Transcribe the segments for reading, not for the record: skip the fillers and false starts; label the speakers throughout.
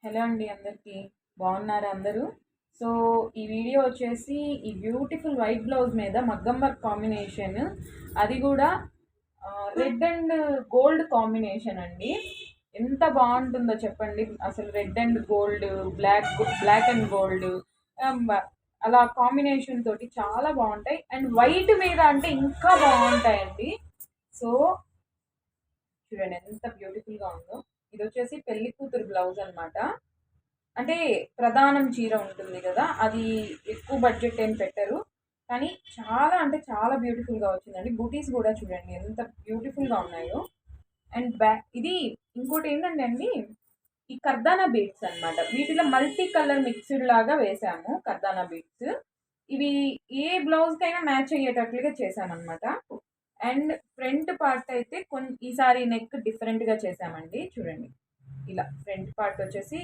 Speaker 1: Hello అండి అందరికీ. బాగున్నారా అందరూ? సో, ఈ వీడియో వచ్చేసి ఈ బ్యూటిఫుల్ వైట్ బ్లౌజ్ మీద మగ్గం వర్క్ కాంబినేషన్, అది కూడా రెడ్ అండ్ గోల్డ్ కాంబినేషన్ అండి. ఎంత బాగుంటుందో చెప్పండి. అసలు red and gold, black and gold, అలా కాంబినేషన్ తోటి చాలా బాగుంటాయి. అండ్ వైట్ మీద అంటే ఇంకా బాగుంటాయండి. సో చూడండి ఎంత బ్యూటిఫుల్గా ఉందో. ఇది వచ్చేసి పెళ్లి కూతురు బ్లౌజ్ అనమాట. అంటే ప్రధానం చీర ఉంటుంది కదా, అది ఎక్కువ బడ్జెట్ ఏం పెట్టరు, కానీ చాలా అంటే చాలా బ్యూటిఫుల్గా వచ్చిందండి. బూటీస్ కూడా చూడండి ఎంత బ్యూటిఫుల్గా ఉన్నాయో. అండ్ ఇది ఇంకోటి ఏంటంటే అండి, ఈ కర్దానా బీడ్స్ అనమాట. వీటిలో మల్టీ కలర్ మిక్స్డ్ లాగా వేసాము కర్దానా బీడ్స్. ఇవి ఏ బ్లౌజ్కైనా మ్యాచ్ అయ్యేటట్లుగా చేసామన్నమాట. అండ్ ఫ్రంట్ పార్ట్ అయితే ఈసారి నెక్ డిఫరెంట్గా చేసామండి. చూడండి, ఇలా ఫ్రంట్ పార్ట్ వచ్చేసి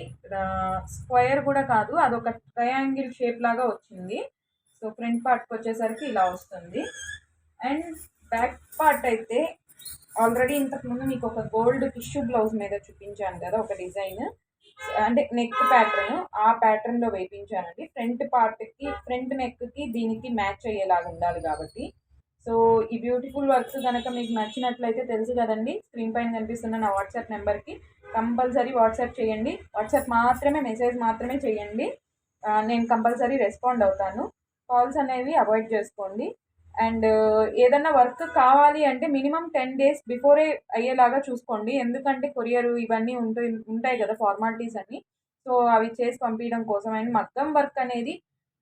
Speaker 1: స్క్వేర్ కూడా కాదు, అదొక ట్రయాంగిల్ షేప్ లాగా వచ్చింది. సో ఫ్రంట్ పార్ట్కి వచ్చేసరికి ఇలా వస్తుంది. అండ్ బ్యాక్ పార్ట్ అయితే ఆల్రెడీ ఇంతకుముందు మీకు ఒక గోల్డ్ టిష్యూ బ్లౌజ్ మీద చూపించాను కదా, ఒక డిజైన్ అంటే నెక్ ప్యాటర్న్, ఆ ప్యాటర్న్లో వేయించానండి. ఫ్రంట్ పార్ట్కి, ఫ్రంట్ నెక్కి దీనికి మ్యాచ్ అయ్యేలాగా ఉండాలి కాబట్టి. సో ఈ బ్యూటిఫుల్ వర్క్స్ కనుక మీకు నచ్చినట్లయితే తెలుసు కదండి, స్క్రీన్ పైన కనిపిస్తున్న నా వాట్సాప్ నెంబర్కి కంపల్సరీ వాట్సాప్ చేయండి. వాట్సాప్ మాత్రమే, మెసేజ్ మాత్రమే చేయండి. నేను కంపల్సరీ రెస్పాండ్ అవుతాను. కాల్స్ అనేవి అవాయిడ్ చేసుకోండి. అండ్ ఏదన్నా వర్క్ కావాలి అంటే మినిమం 10 days బిఫోరే అయ్యేలాగా చూసుకోండి. ఎందుకంటే కొరియర్ ఇవన్నీ ఉంటాయి కదా, ఫార్మాలిటీస్ అన్నీ. సో అవి చేసి పంపించడం కోసం. అండ్ మగ్గం వర్క్ అనేది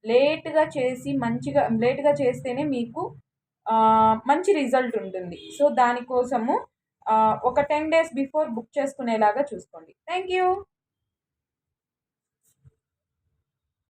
Speaker 1: లేట్గా చేస్తేనే మీకు మంచి రిజల్ట్ ఉంటుంది. సో దానికోసము ఒక 10 days బిఫోర్ బుక్ చేసుకునేలాగా చూసుకోండి. Thank you.